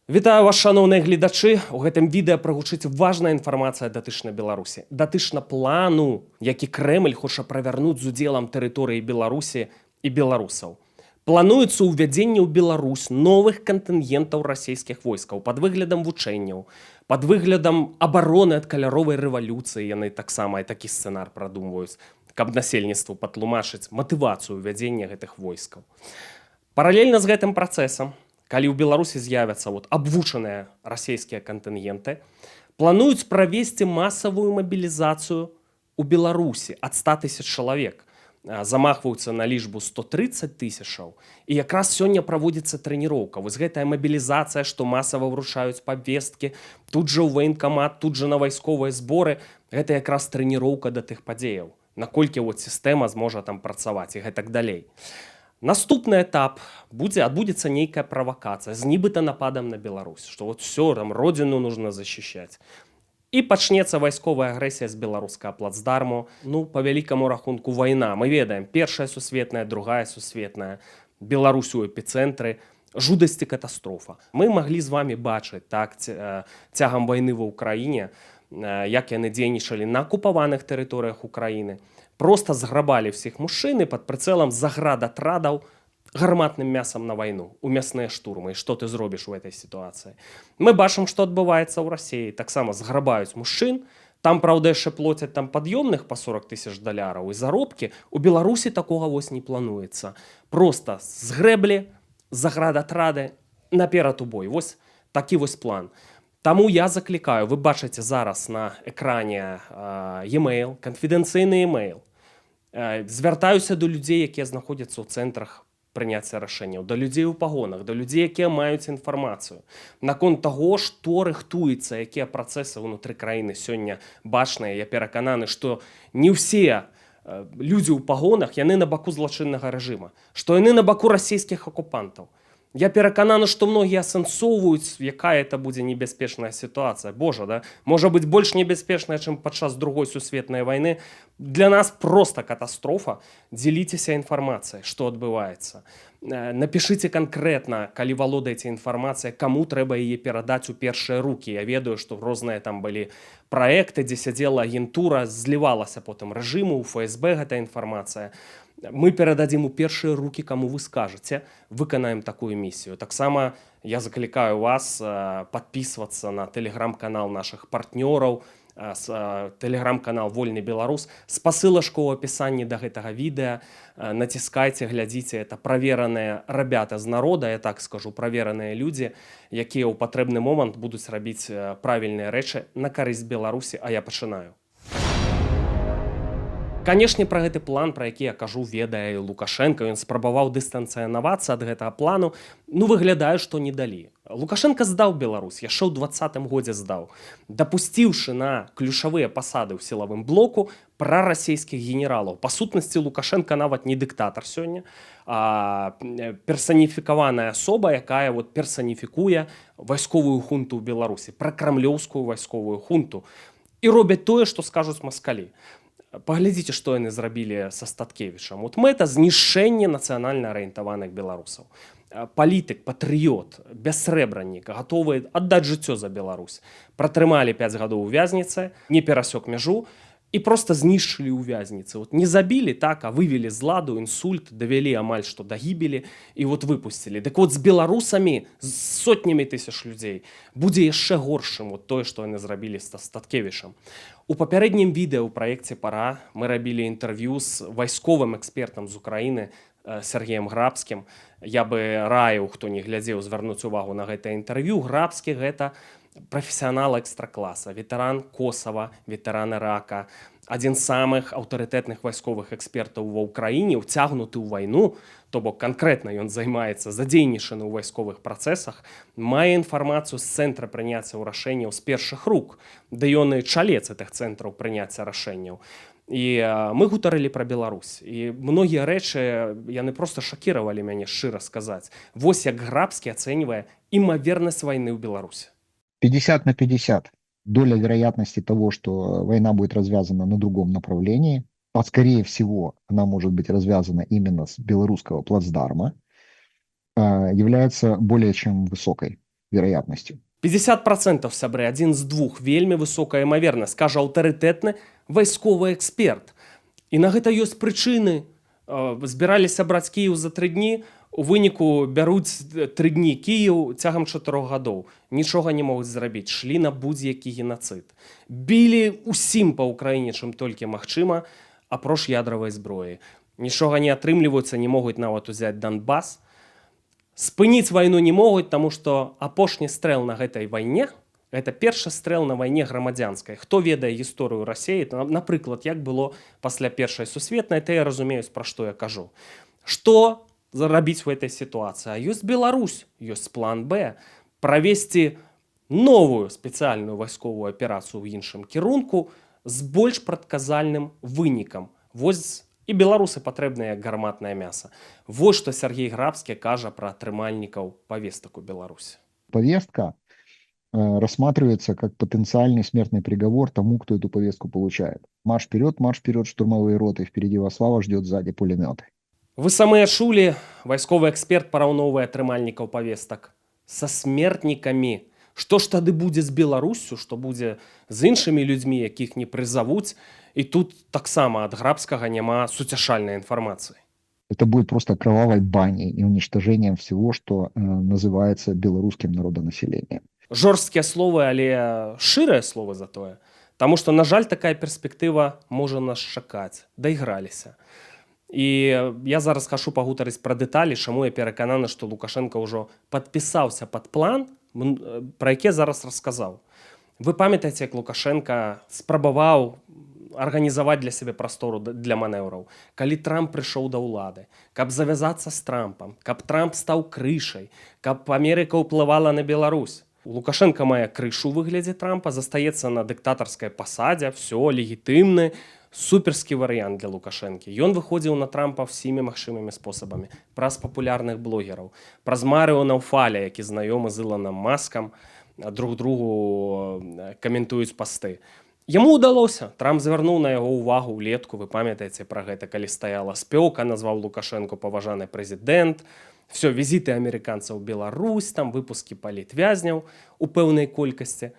Вітаю вас, шановныя гледачы. У гэтым відэа прагучыць важная інфармацыя датычна Беларусі. Датычна плану, які Крэмль хоча правярнуць з удзелам тэрыторыі Беларусі і беларусаў. Плануецца ўвядзенне ў Беларусь новых кантынгентаў расійскіх войскаў пад выглядам вучэнняў, пад выглядам абароны ад каляровай рэвалюцыі. Яны таксама і такі сцэнар прадумваюць, каб насельніцтву патлумачыць матывацыю ўвядзення гэтых войскаў. Паралельна з гэтым працэсам, калі ў Беларусі з'явяцца абвучаныя расійскія кантынгенты, плануюць правесці масавую мабілізацыю ў Беларусі ад 100 000 чалавек. Замахваюцца на лічбу 130 000, і якраз сёння праводзіцца трэніроўка. Вось гэтая мабілізацыя, што масава вручаюць павесткі, тут жа ў ваенкамат, тут жа на вайсковыя зборы, гэта якраз трэніроўка да тых падзеяў. Наколькі сістэма зможа там працаваць і гэтак далей. Наступны этап адбудзецца нейкая правакацыя з нібыта нападам на Беларусь, што все, там родину нужно защищать. І пачнецца вайсковая агрэсія з беларускага плацдарму. Па вялікаму рахунку вайна. Мы ведаем, Першая сусветная, Другая сусветная, Беларусь у эпіцэнтры, жудасць і катастрофа. Мы маглі з вами бачыць цягам вайны ва ўкраіне, як яны дзейнічалі на акупаваных тэрыторыях Украіны. Просто зграбалі всіх мужчын і пад прыцэлам заградатрадаў гарматным мясам на вайну, у мясныя штурмы. І што ты зробіш у этой сітуацыі? Мы бачым, што адбываецца ў Расіі. Таксама зграбаюць мужчын, там, праўда, яшчэ плоцяць там пад'ёмных па 40 000 $, і заробкі. У Беларусі такога не плануецца. Просто згрэблі, заградатрады, наперад у бой. Вось такі план. Таму я заклікаю, вы бачыце зараз на экране e-mail, канфідэнцыйны e-mail. Звяртаюся до людзей, якія знаходзяцца ў цэнтрах прыняцця рашэнняў, да людзей у пагонах, да людзей, якія маюць інфармацыю. Наконт таго, што рыхтуецца, якія працэсы ўнутры краіны сёння бачныя, я перакананы, што не ўсе людзі ў пагонах, яны на баку злачыннага рэжыма, што яны на баку расійскіх акупантаў. Я перакананы, што многія асэнсоўваюць, якая это будзе небяспечная сітуацыя. Божа, да? Можа быць больш небяспечная, чым падчас Другой сусветнай вайны. Для нас проста катастрофа. Дзеліцеся інфармацыяй, што адбываецца. Напішыце канкрэтна, калі валодаеце інфармацыяй, каму трэба яе перадаць у першыя рукі. Я ведаю, што розныя там былі праекты, дзе сядзела агентура, злівалася потым рэжыму, у ФСБ гэта інфармацыя. Мы перададзім у першыя рукі, каму вы скажаце, выканаем такую місію. Таксама я заклікаю вас падпісвацца на тэлеграм-канал нашых партнёраў, тэлеграм-канал Вольны Беларус. Спасылачка ў апісанні да гэтага відэа. Націскайце, глядзіце, это правераныя рабята з народа, я так скажу, правераныя людзі, якія ў патрэбны момант будуць рабіць правільныя рэчы на карысць Беларусі, а я пачынаю. Канешне, пра гэты план, пра які я кажу, ведае Лукашенко. Ён спрабаваў дыстанцыянавацца ад гэтага плану. Выглядае, што не далі. Лукашенко здаў Беларусь, яшчэ ў 2020 годзе здаў, дапусціўшы на ключавыя пасады ў сілавым блоку прарасійскіх генералаў. Па сутнасці, Лукашенко нават не дыктатар сёння, а персаніфікаваная асоба, якая персаніфікуе вайсковую хунту ў Беларусі, пракрамлёўскую вайсковую хунту. І робяць тое, што скажуць маскалі. Паглядзіце, што яны зрабілі са Статкевічам. Мэта знішчэнне нацыянальна арыентаваных беларусаў. Палітык, патрыёт, бяссрэбраннік, гатовы аддаць жыццё за Беларусь. Пратрымалі 5 гадоў у вязніцы, не перасёк мяжу і проста знішчылі ў вязніцы. Не забілі, так, а вывелі з ладу, інсульт, давялі амаль што да гібелі і выпусцілі. Дык з беларусамі, з сотнямі тысяч людзей, будзе яшчэ горшым тое, што яны зрабілі з Статкевічам. У папярэднім відэа ў праекце «Пара» мы рабілі інтэрв'ю з вайсковым экспертам з Украіны Сергеем Грабскім. Я бы раіў, хто не глядзеў, звярнуць увагу на гэта інтэрв'ю. Грабскі – гэта прафесіянал экстракласа, ветэран Косава, ветэран Ірака, адзін з самых аўтарытэтных вайсковых экспертаў ва ўкраіне, уцягнуты ў вайну, то бок канкрэтна ён займаецца, задзейнічаны ў вайсковых працэсах, мае інфармацыю з цэнтра прыняцця рашэнняў з першых рук, да ён і чалец гэтых цэнтраў прыняцця рашэнняў. І мы гутарылі пра Беларусь. І многія рэчы, яны проста шакіравалі мяне, шчыра сказаць. Вось як Грабскі ацэньвае імавернасць вайны ў Беларусі. 50 на 50. Доля вероятности того, что война будет развязана на другом направлении, а скорее всего она может быть развязана именно с белорусского плацдарма, является более чем высокой. вероятностью. 50% сябры, адзін з двух, вельмі высокая імавернасць, кажа аўтарытэтны вайсковы эксперт. І на гэта ёсць прычыны. Збіраліся браць Кіеў за 3 дні, у выніку бяруць 3 дні Кіеў цягам 4 гадоў. Нічога не могуць зрабіць, шлі на будзе-які генацыд. Білі ўсім па ўкраіне, чым толькі магчыма, апроч ядравай зброі. Нічога не атрымліваюцца, не могуць нават узяць Донбас. Спыніць вайну не могуць, таму што апошні стрэл на гэтай вайне – гэта першы стрэл на вайне грамадзянскай. Хто ведае гісторыю Расіі, напрыклад, як было пасля Першай сусветнай, то я разумею, пра што я кажу. Што зарабіць у гэтай сітуацыі? А ёсць Беларусь, ёсць план Б. Правесці новую спецыяльную вайсковую аперацыю ў іншым кірунку з больш прадказальным вынікам. Вось і беларусы патрэбныя як гарматнае мяса. Вось што Сергей Грабскі кажа пра атрымальнікаў павестак у Беларусі. Повестка рассматривается как потенциальный смертный приговор тому, кто эту повестку получает. Марш вперед, штурмовые роты, впереди вас слава, ждет сзади пулеметы. Вы самыя чулі, вайсковы эксперт параўноўвае атрымальнікаў павестак са смертнікамі. Што ж тады будзе з Беларуссю, што будзе з іншымі людзьмі, якіх не прызавуць, і тут таксама ад Грабскага няма суцяшальнай інфармацыі. Это будет просто кровавой баней и уничтожением всего, что называется белорусским народонаселением. Жорсткія словы, але шчырыя словы затое. Таму што, на жаль, такая перспектыва можа нас чакаць. Дайграліся. І я зараз хачу пагутарыць пра дэталі, чаму я перакананы, што Лукашенко ўжо падпісаўся пад план, пра які зараз расказаў. Вы памятаеце, як Лукашенко спрабаваў арганізаваць для сябе прастору для манеўраў, калі Трамп прыйшоў да ўлады, каб завязацца з Трампам, каб Трамп стаў крышай, каб Амерыка ўплывала на Беларусь. Лукашенко мае крышу ў выглядзе Трампа, застаецца на дыктатарскай пасадзе, все легітымны, суперскі варыянт для Лукашэнкі. Ён выходзіў на Трампа всімі магчымымі спосабамі, праз папулярных блогераў, праз Марыо Наўфаля, які знаёмы з Ілонам Маскам, друг другу каментуюць пасты. Яму ўдалося. Трамп звярнуў на яго ўвагу ўлетку, вы памятаеце пра гэта, калі стаяла спёка, назваў Лукашэнку паважаны прэзідэнт. Все, візіты амерыканцаў у Беларусь, там выпускі палітвязняў у пэўнай колькасці.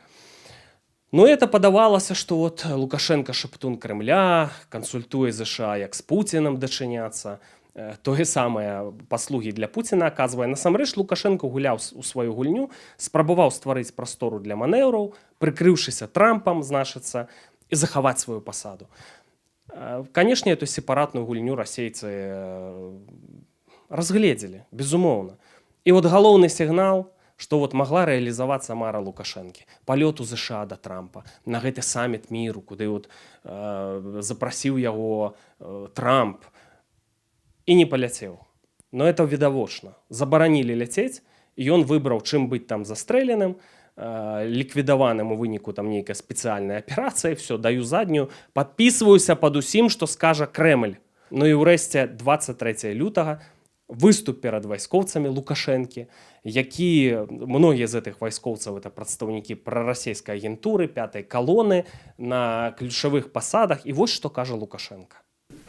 Ну, это падавалася, што вот Лукашенко шаптун Крэмля, кансультуе ЗША, як з Пуцінам дачыняцца. Тое самае паслугі для Пуціна аказвае. Насамрэч, Лукашенко гуляў у сваю гульню, спрабаваў стварыць прастору для манеўраў, прыкрыўшыся Трампам, значыцца, і захаваць сваю пасаду. Канешне, эту сепаратную гульню расейцы разгледзелі, безумоўна. І вот галоўны сігнал, што вот магла рэалізавацца мара Лукашэнкі. Палёт у ЗША да Трампа, на гэты саміт міру, куды вот запрасіў яго Трамп, і не паляцеў. Но это відавочна. Забаранілі ляцець, і ён выбраў, чым быць там застрэленым, ліквідаваным у выніку там нейкай спецыяльнай аперацыі, все, даю заднюю, падпісваюся пад усім, што скажа Крэмль. Ну і ўрэшце 23 лютага выступ перад вайскоўцамі Лукашэнкі, які многія з гэтых вайскоўцаў это прадстаўнікі прарасійскай агентуры, 5-й калоны на ключавых пасадах. І вось што кажа Лукашенко.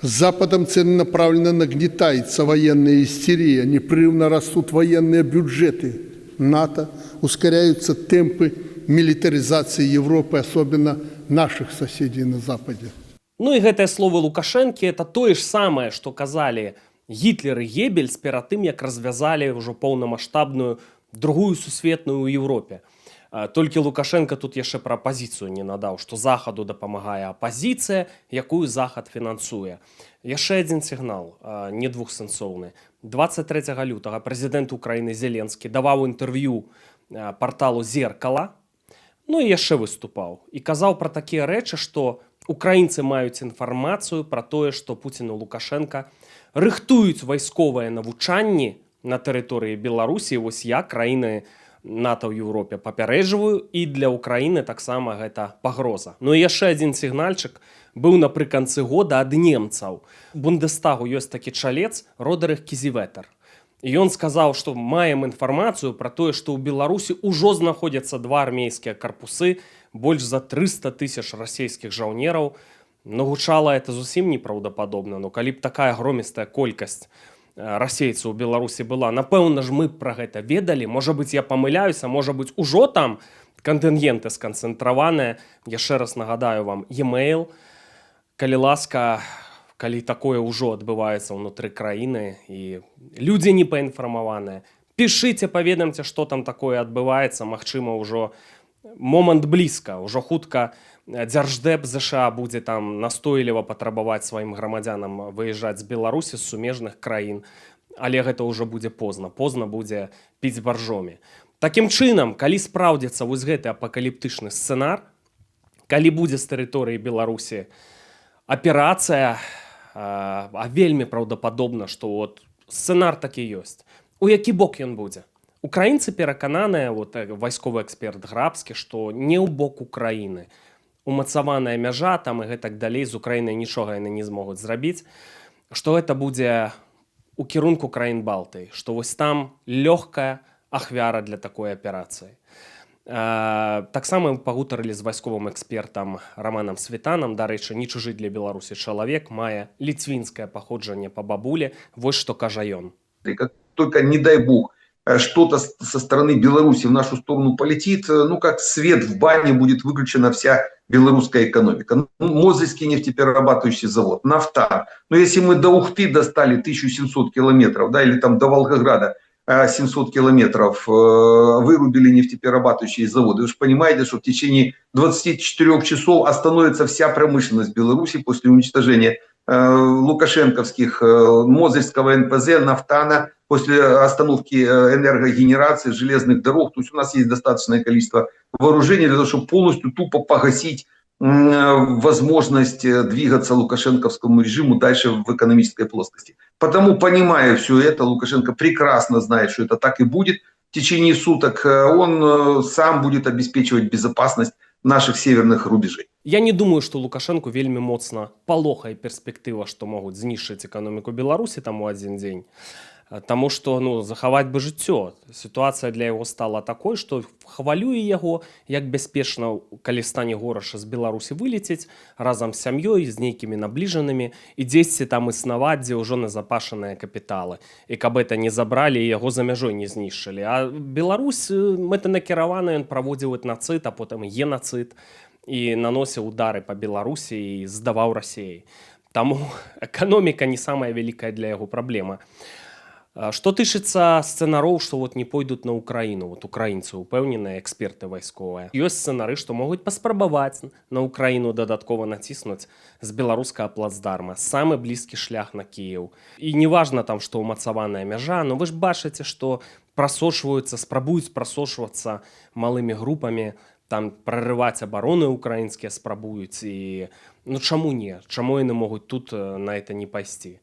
С Западом целенаправленно нагнетается военная истерия, непрерывно растут военные бюджеты НАТО, ускоряются темпы милитаризации Европы, особенно наших соседей на Западе. Ну і гэтыя словы Лукашэнкі – это тое ж самае, што казалі Гітлер і Геббельс перад тым, як развязалі ўжо поўнамаштабную другую сусветную ў Еўропе. Толькі Лукашенко тут яшчэ пра апазіцыю не надаў, што Захаду дапамагае апазіцыя, якую Захад фінансуе. Яшчэ адзін сігнал, не двухсэнсоўны. 23 лютага прэзідэнт Украіны Зеленскі даваў інтэрв'ю парталу «Зеркала», ну і яшчэ выступаў. І казаў пра такія рэчы, што украінцы маюць інфармацыю пра тое, што Пуцін і Лукашенко рыхтуюць вайсковыя навучанні на тэрыторыі Беларусі, вось я краіны НАТО ў Еўропе папярэджваю, і для Украіны таксама гэта пагроза. Ну і яшчэ адзін сігнальчык быў напрыканцы года ад немцаў. У Бундестагу ёсць такі чалец Родерых Кізіветер. І ён сказаў, што маем інфармацыю пра тое, што ў Беларусі ўжо знаходзяцца 2 армейскія карпусы, больш за 300 000 расійскіх жаўнераў. Ну, гучала это зусім непраўдападобна, но калі б такая громістая колькасць расейцаў у Беларусі была, напэўна ж мы пра гэта ведалі. Можа быць, я памыляюся, можа быць, ужо там кантынгенты сканцэнтраваныя. Яшчэ раз нагадаю вам e-mail. Калі ласка, калі такое ўжо адбываецца ўнутры краіны і людзі не паінфармаваныя, пішыце, паведамце, што там такое адбываецца. Магчыма, ўжо момант блізка, ўжо хутка Дзярждэп ЗША будзе там настойліва патрабаваць сваім грамадзянам выязджаць з Беларусі, з сумежных краін, але гэта ўжо будзе позна. Позна будзе піць баржомі. Такім чынам, калі спраўдзіцца вось гэты апакаліптычны сцэнар, калі будзе з тэрыторыі Беларусі аперацыя, а вельмі праўдападобна, што от сцэнар такі ёсць. У які бок ён будзе? Украінцы перакананыя, вайсковы эксперт Грабскі, што не ў бок Украіны. Умацаваная мяжа там і гэтак далей, з Украінай нічога яны не змогуць зрабіць, што гэта будзе у кірунку краін Балтыі, што вось там лёгкая ахвяра для такой аперацыі. Таксама мы пагутарылі з вайсковым экспертам Романам Светанам. Дарэчы, не чужы для Беларусі чалавек, мае ліцвінскае паходжанне па бабуле. Вось што кажа ён. И как только, не дай бог, что-то со стороны Беларуси в нашу сторону полетит, ну как свет в бане будет выключена вся белорусская экономика. Ну, Мозырский нефтеперерабатывающий завод, нафта. Но если мы до Ухты достали 1700 километров, да, или там до Волгограда 700 километров, вырубили нефтеперерабатывающие заводы, вы же понимаете, что в течение 24 часов остановится вся промышленность Беларуси после уничтожения лукашенковских, Мозырского НПЗ, Нафтана, после остановки энергогенерации, железных дорог. То есть у нас есть достаточное количество вооружений для того, чтобы полностью тупо погасить возможность двигаться лукашенковскому режиму дальше в экономической плоскости. Потому, понимая все это, Лукашенко прекрасно знает, что это так и будет. В течение суток он сам будет обеспечивать безопасность наших северных рубежей. Я не думаю, што Лукашенку вельмі моцна палохае перспектыва, што могуць знішчыць эканоміку Беларусі там у адзін дзень. Таму што захаваць бы жыццё. Сітуацыя для яго стала такой, што хвалюе яго, як бяспечна, калі стане горача, з Беларусі вылецець разам з сям'ёй, з нейкімі набліжанымі і дзесьці там існаваць, дзе ўжо назапашаныя капіталы. І каб это не забралі і яго за мяжой не знішчылі. А Беларусь мэтанакіравана, ён праводзіў этнацыд, а потым генацыд і наносіў удары па Беларусі і здаваў Расіяй. Таму эканоміка не самая вялікая для яго праблема. Што тычыцца сцэнароў, што не пойдуць на Украіну, украінцы упэўненыя, эксперты вайсковыя. Ёсць сцэнары, што могуць паспрабаваць на Украіну дадаткова націснуць з беларускага плацдарма. Самы блізкі шлях на Кіеў. І неважна там, што ўмацаваная мяжа, но вы ж бачыце, што спрабуюць прасочвацца малымі групамі, там прарываць абароны украінскія спрабуюць. І чаму не? Чаму яны могуць тут на это не пайсці?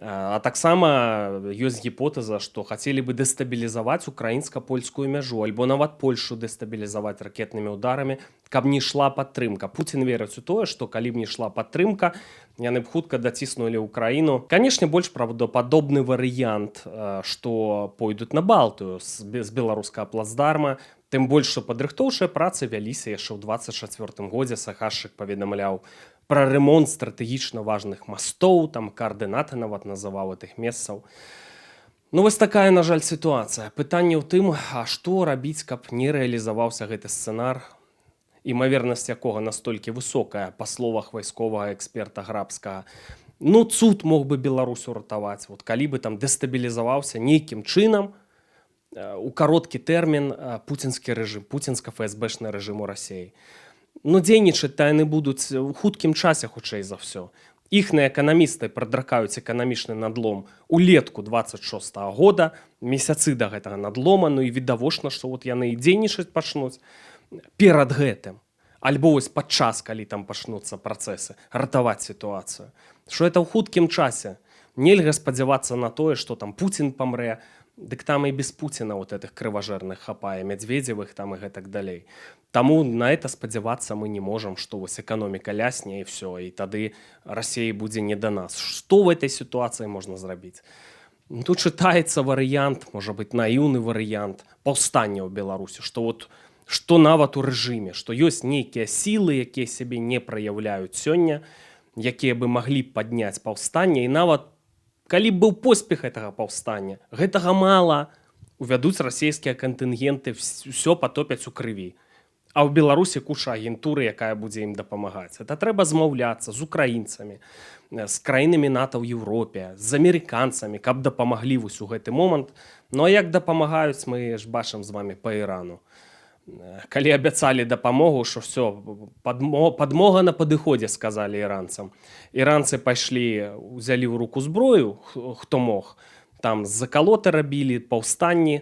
А таксама ёсць гіпотэза, што хацелі бы дэстабілізаваць украінска-польскую мяжу, альбо нават Польшу дэстабілізаваць ракетнымі ударамі, каб не ішла падтрымка. Пуцін верыць у тое, што калі б не ішла падтрымка, яны б хутка даціснулі ўкраіну. Канешне, больш правдападобны варыянт, што пойдуць на Балтыю з беларускага плацдарма, тым больш, што падрыхтоўчыя працы вяліся яшчэ ў 24 годзе. Сахашчык паведамляў пра ремонт стратэгічна важных мастоў, там каардынаты нават называў гэтых месцаў. Вось такая, на жаль, сітуацыя. Пытанне ў тым, а што рабіць, каб не рэалізаваўся гэты сцэнар, імавернасць якога настолькі высокая, па словах вайсковага эксперта Грабскага. Цуд мог бы Беларусь уратаваць, калі бы там дэстабілізаваўся нейкім чынам у кароткі тэрмін пуцінскі рэжым, пуцінска-ФСБшны рэжым у Расіі. Дзейнічаць яны будуць у хуткім часе, хутчэй за ўсё. Іхныя эканамісты прадракаюць эканамічны надлом улетку 26-го года, месяцы да гэтага надлома, і відавочна, што яны і дзейнічаць пачнуць перад гэтым. Альбо падчас, калі там пачнуцца працэсы, ратаваць сітуацыю. Што гэта ў хуткім часе. Нельга спадзявацца на тое, што там Пуцін памрэ, дык там і без Пуціна гэтых крыважэрных хапае, Мядзведзевых там і гэтак далей. Таму на это спадзявацца мы не можам, што эканоміка лясне і все, і тады Расія будзе не да нас. Што ў этой сітуацыі можна зрабіць? Тут чытаецца варыянт, можа быць наіўны варыянт паўстання ў Беларусі, што нават у рэжыме, што ёсць нейкія сілы, якія сябе не праяўляюць сёння, якія бы маглі падняць паўстанне і нават Калі б быў поспех гэтага паўстання, гэтага мала. Увядуць расійскія кантынгенты, ўсё патопяць у крыві. А ў Беларусі куча агентуры, якая будзе ім дапамагаць. Это трэба змаўляцца з украінцамі, з краінамі НАТО ў Еўропе, з амерыканцамі, каб дапамаглі вось у гэты момант. Ну а як дапамагаюць, мы ж бачым з вами па Ірану. Калі абяцалі дапамогу, што все, падмога на падыходзе, сказалі іранцам. Іранцы пайшлі, узялі ў руку зброю, хто мог, там закалоты рабілі, паўстанні,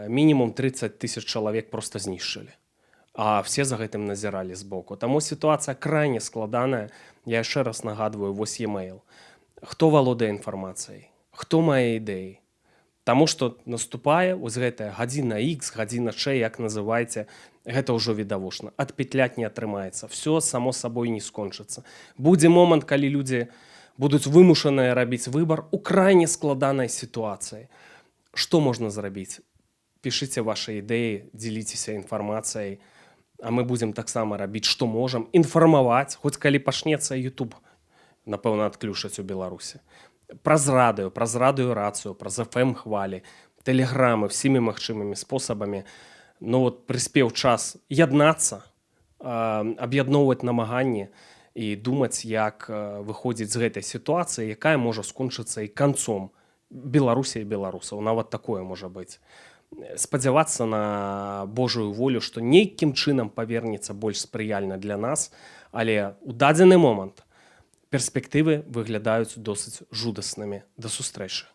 мінімум 30 000 чалавек просто знішчылі. А все за гэтым назіралі збоку. Таму сітуацыя крайне складаная. Я яшчэ раз нагадваю, вось e-mail. Хто валодае інфармацыяй? Хто мае ідэі? Таму што наступае вось гэтая гадзіна X, гадзіна Ч, як называйце, гэта ўжо відавочна. Адпетляць не атрымаецца. Все само сабой не скончыцца. Будзе момант, калі людзі будуць вымушаныя рабіць выбар у крайне складанай сітуацыі. Што можна зрабіць? Пішыце вашы ідэі, дзеліцеся інфармацыяй, а мы будзем таксама рабіць, што можам, інфармаваць, хоць калі пачнецца YouTube, напэўна, адключаць у Беларусі. Праз радыё рацыю, праз FM хвалі, тэлеграмы, всімі магчымымі спосабамі. Ну вот прыспеў час яднацца, аб'ядноўваць намаганні і думаць, як выходзіць з гэтай сітуацыі, якая можа скончыцца і канцом Беларусі і беларусаў. Нават такое можа быць. Спадзявацца на Божую волю, што нейкім чынам павернецца больш спрыяльна для нас, але ў дадзены момант перспектывы выглядаюць досыць жудаснымі. Да сустрэчы.